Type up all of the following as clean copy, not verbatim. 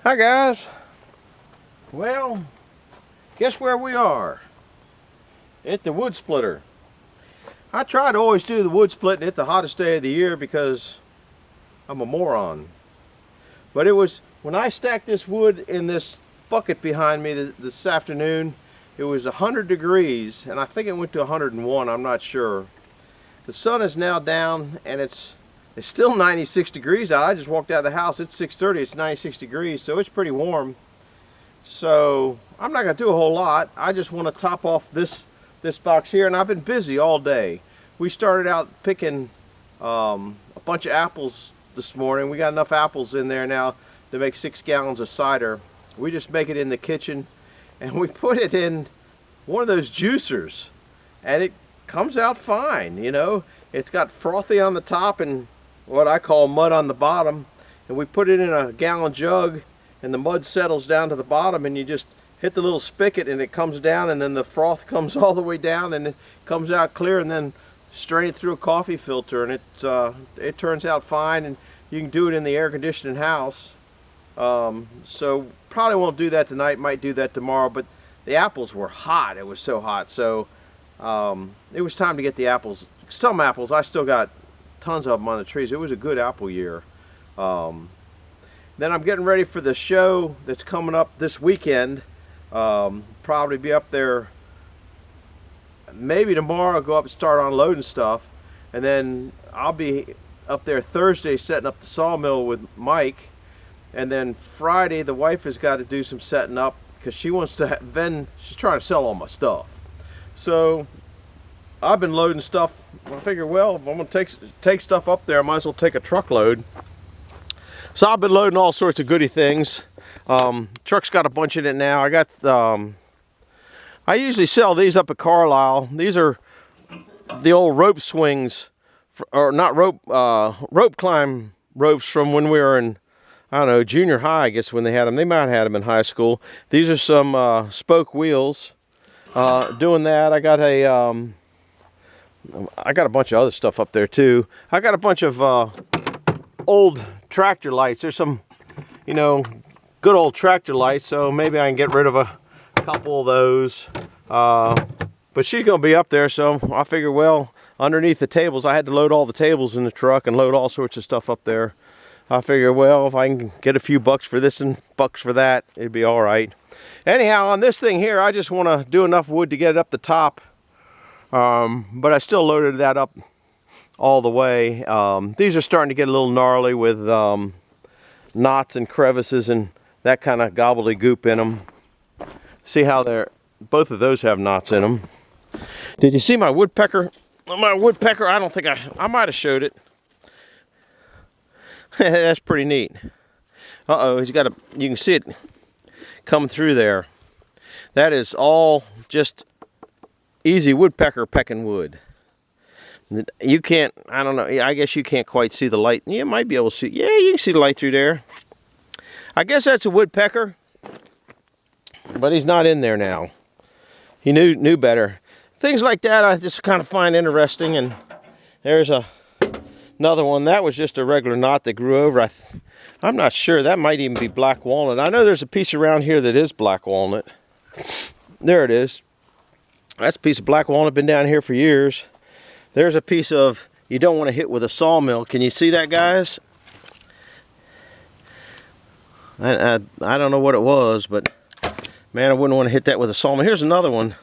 Hi guys. Well, guess where we are? At the wood splitter. I try to always do the wood splitting at the hottest day of the year because I'm a moron. But it was when I stacked this wood in this bucket behind me this afternoon, it was 100 degrees and I think it went to 101, I'm not sure. The sun is now down and it's still 96 degrees out. I just walked out of the house. It's 6:30. It's 96 degrees, so it's pretty warm. So I'm not going to do a whole lot. I just want to top off this box here, and I've been busy all day. We started out picking a bunch of apples this morning. We got enough apples in there now to make 6 gallons of cider. We just make it in the kitchen, and we put it in one of those juicers, and it comes out fine. You know, it's got frothy on the top and what I call mud on the bottom, and we put it in a gallon jug and the mud settles down to the bottom and you just hit the little spigot and it comes down, and then the froth comes all the way down and it comes out clear, and then strain it through a coffee filter, and it turns out fine, and you can do it in the air conditioning house. So probably won't do that tonight, might do that tomorrow, but the apples were hot. It was so hot, so it was time to get the apples. Some apples, I still got tons of them on the trees. It was a good apple year. Then I'm getting ready for the show that's coming up this weekend. Probably be up there maybe tomorrow, go up and start unloading stuff, and then I'll be up there Thursday setting up the sawmill with Mike, and then Friday the wife has got to do some setting up because she wants to she's trying to sell all my stuff. So I've been loading stuff. I figure, well, if I'm going to take stuff up there, I might as well take a truckload. So I've been loading all sorts of goody things. Truck's got a bunch in it now. I got, I usually sell these up at Carlisle. These are the old rope swings, or not rope, rope climb ropes from when we were in, I don't know, junior high, I guess, when they had them. They might have had them in high school. These are some spoke wheels. Doing that, I got a bunch of other stuff up there too. I got a bunch of old tractor lights. There's some, you know, good old tractor lights, so maybe I can get rid of a couple of those. But she's gonna be up there, so I figure, well, underneath the tables, I had to load all the tables in the truck and load all sorts of stuff up there. I figure, well, if I can get a few bucks for this and bucks for that, it'd be all right. Anyhow, on this thing here, I just want to do enough wood to get it up the top, but I still loaded that up all the way. These are starting to get a little gnarly with knots and crevices and that kind of gobbledygook in them. See how both of those have knots in them. Did you see my woodpecker? My woodpecker, I don't think I might have showed it. That's pretty neat. Uh-oh, he's got you can see it coming through there. That is all just easy woodpecker pecking wood. You can't, I don't know, I guess you can't quite see the light. You might be able to see, yeah, you can see the light through there. I guess that's a woodpecker, but he's not in there now. He knew better. Things like that I just kind of find interesting, and there's another one. That was just a regular knot that grew over. I'm not sure. That might even be black walnut. I know there's a piece around here that is black walnut. There it is. That's a piece of black walnut. Been down here for years. There's a piece of, you don't want to hit with a sawmill. Can you see that, guys? I don't know what it was, but man, I wouldn't want to hit that with a sawmill. Here's another one.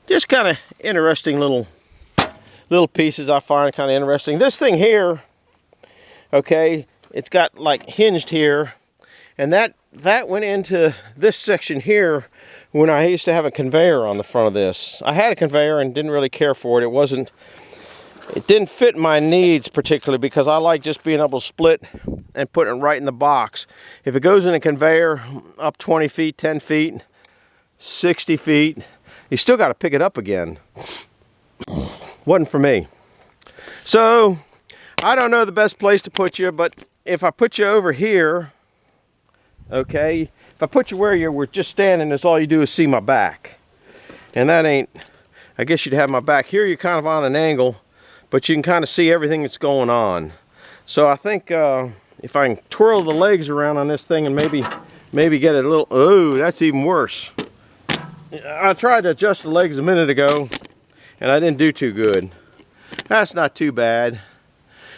Just kind of interesting little pieces I find kind of interesting. This thing here, okay, it's got like hinged here, and that went into this section here when I used to have a conveyor on the front of this. I had a conveyor and didn't really care for it. It didn't fit my needs particularly, because I like just being able to split and put it right in the box. If it goes in a conveyor up 20 feet, 10 feet, 60 feet, you still got to pick it up again. Wasn't for me. So I don't know the best place to put you, but if I put you over here, okay, if I put you where you were just standing, that's all you do is see my back. And that ain't, I guess you'd have my back. Here you're kind of on an angle, but you can kind of see everything that's going on. So I think if I can twirl the legs around on this thing and maybe maybe get it a little, oh, that's even worse. I tried to adjust the legs a minute ago and I didn't do too good. That's not too bad.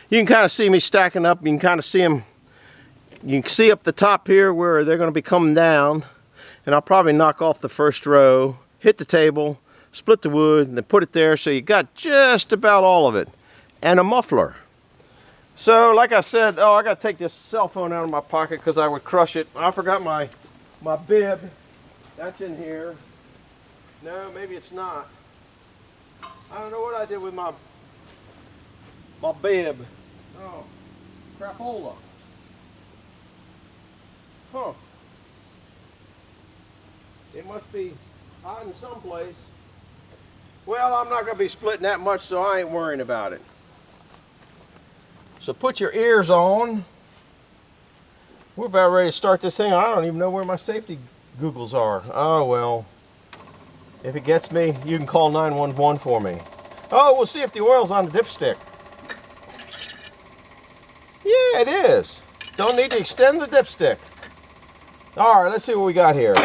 You can kind of see me stacking up. You can kind of see them. You can see up the top here where they're going to be coming down, and I'll probably knock off the first row, hit the table, split the wood, and then put it there so you got just about all of it, and a muffler. So like I said, oh, I got to take this cell phone out of my pocket because I would crush it. I forgot my bib. That's in here. No, maybe it's not. I don't know what I did with my bib. Oh, crapola. Huh. It must be hiding someplace. Well, I'm not going to be splitting that much, so I ain't worrying about it. So put your ears on. We're about ready to start this thing. I don't even know where my safety googles are. Oh, well. If it gets me, you can call 911 for me. Oh, we'll see if the oil's on the dipstick. Yeah, it is. Don't need to extend the dipstick. All right, let's see what we got here.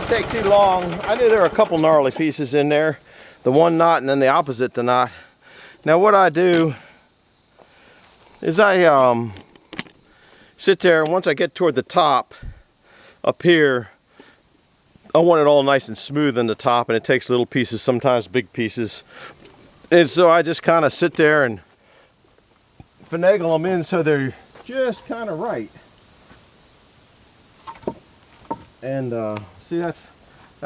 that take too long. I knew there were a couple gnarly pieces in there. The one knot and then the opposite the knot. Now what I do is I sit there, and once I get toward the top up here, I want it all nice and smooth in the top, and it takes little pieces, sometimes big pieces. And so I just kind of sit there and finagle them in so they're just kind of right. And see, that's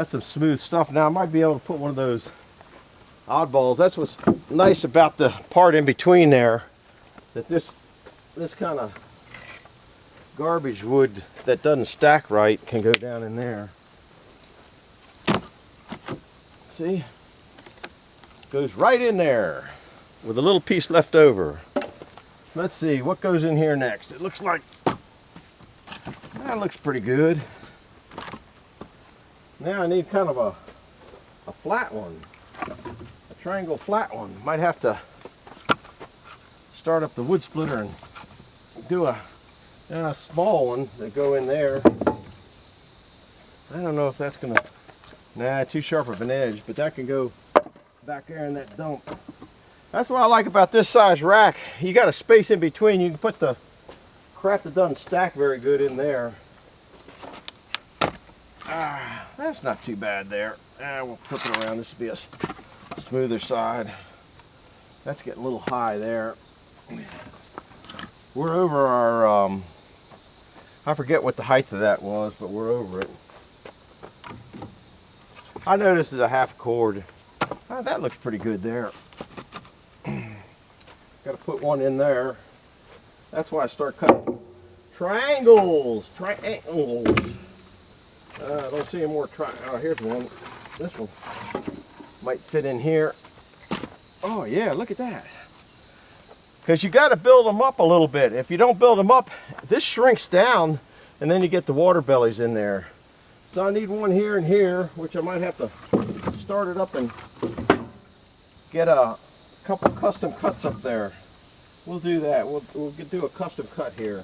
some smooth stuff. Now I might be able to put one of those oddballs. That's what's nice about the part in between there, that this kind of garbage wood that doesn't stack right can go down in there. See? Goes right in there with a little piece left over. Let's see what goes in here next. It looks like that looks pretty good. Now I need kind of a flat one, a triangle flat one. Might have to start up the wood splitter and do a small one that go in there. I don't know if that's gonna, nah, too sharp of an edge, but that can go back there in that dump. That's what I like about this size rack. You got a space in between. You can put the crap that doesn't stack very good in there. That's not too bad there. We'll flip it around. This will be a smoother side. That's getting a little high there. We're over our, I forget what the height of that was, but we're over it. I noticed it's a half cord. That looks pretty good there. Got to put one in there. That's why I start cutting triangles. I don't see any more here's one. This one might fit in here. Oh yeah, look at that. Because you got to build them up a little bit. If you don't build them up, this shrinks down, and then you get the water bellies in there. So I need one here and here, which I might have to start it up and get a couple custom cuts up there. We'll do that. We'll do a custom cut here.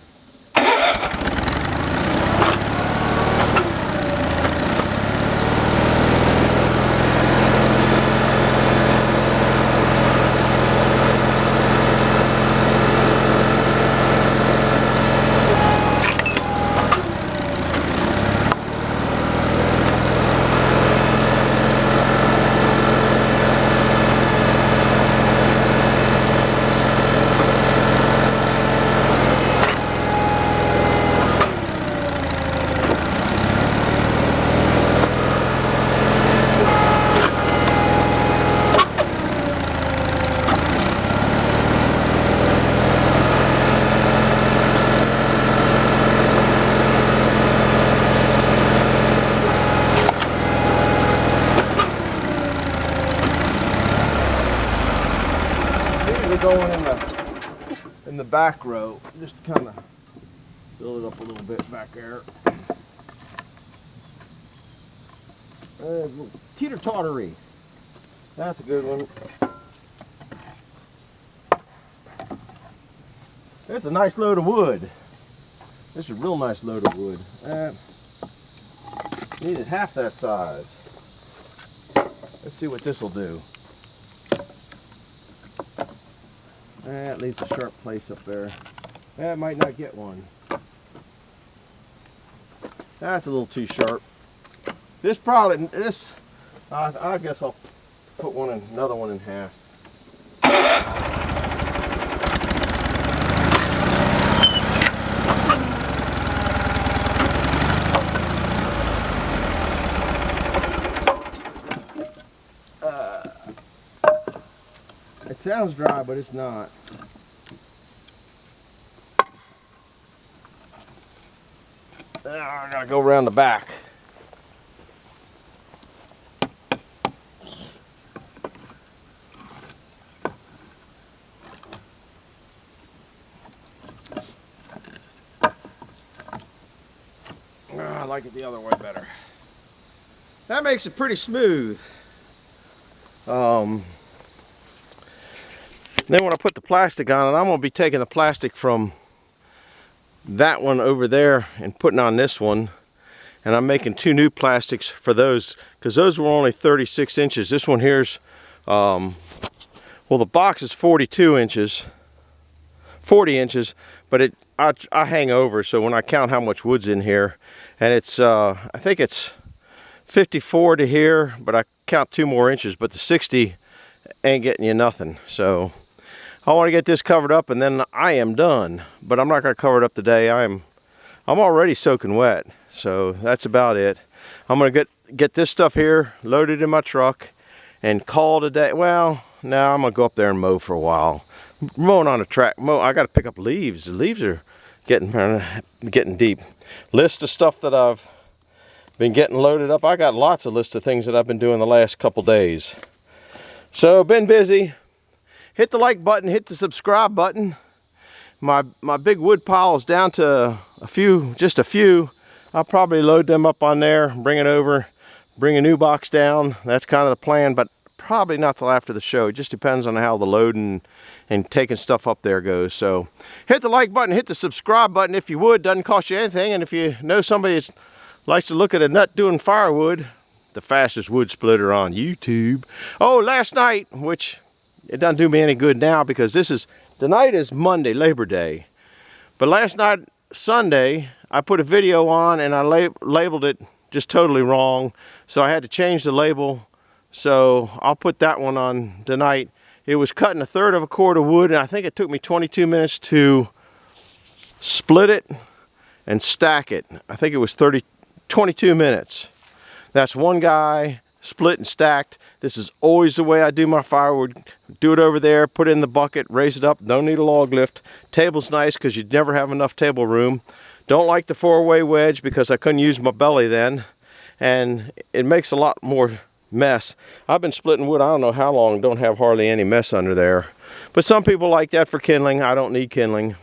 Going in the back row, just kind of build it up a little bit back there. Teeter-tottery. That's a good one. That's a nice load of wood. This is a real nice load of wood. Needed half that size. Let's see what this will do. That leaves a sharp place up there. That might not get one. That's a little too sharp. I guess I'll put another one in half. It sounds dry, but it's not. I gotta go around the back. I like it the other way better. That makes it pretty smooth. Then when I put the plastic on it, I'm going to be taking the plastic from that one over there and putting on this one. and I'm making 2 new plastics for those, because those were only 36 inches. This one here's, well, the box is 42 inches, 40 inches, but I hang over, so when I count how much wood's in here, and it's, I think it's 54 to here, but I count 2 more inches, but the 60 ain't getting you nothing. So I want to get this covered up and then I am done, but I'm not going to cover it up today. I'm already soaking wet, so that's about it. I'm going to get this stuff here loaded in my truck and call it a day. Well, now I'm going to go up there and mow for a while. Mowing on a track. I got to pick up leaves. The leaves are getting deep. List of stuff that I've been getting loaded up. I got lots of lists of things that I've been doing the last couple days. So been busy. Hit the like button, hit the subscribe button. My big wood pile is down to just a few. I'll probably load them up on there, bring it over, bring a new box down. That's kind of the plan, but probably not till after the show. It just depends on how the loading and taking stuff up there goes. So hit the like button, hit the subscribe button if you would. Doesn't cost you anything. And if you know somebody that likes to look at a nut doing firewood, the fastest wood splitter on YouTube. Oh, last night, which it doesn't do me any good now because tonight is Monday, Labor Day. But last night, Sunday, I put a video on and I labeled it just totally wrong. So I had to change the label. So I'll put that one on tonight. It was cutting 1/3 of a cord of wood, and I think it took me 22 minutes to split it and stack it. I think it was 22 minutes. That's one guy, split and stacked. This is always the way I do my firewood. Do it over there, put it in the bucket, raise it up, don't need a log lift. Table's nice because you'd never have enough table room. Don't like the 4-way wedge because I couldn't use my belly then. And it makes a lot more mess. I've been splitting wood I don't know how long, don't have hardly any mess under there. But some people like that for kindling. I don't need kindling.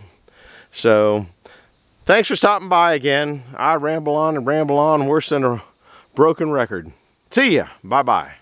So thanks for stopping by again. I ramble on and ramble on worse than a broken record. See ya. Bye-bye.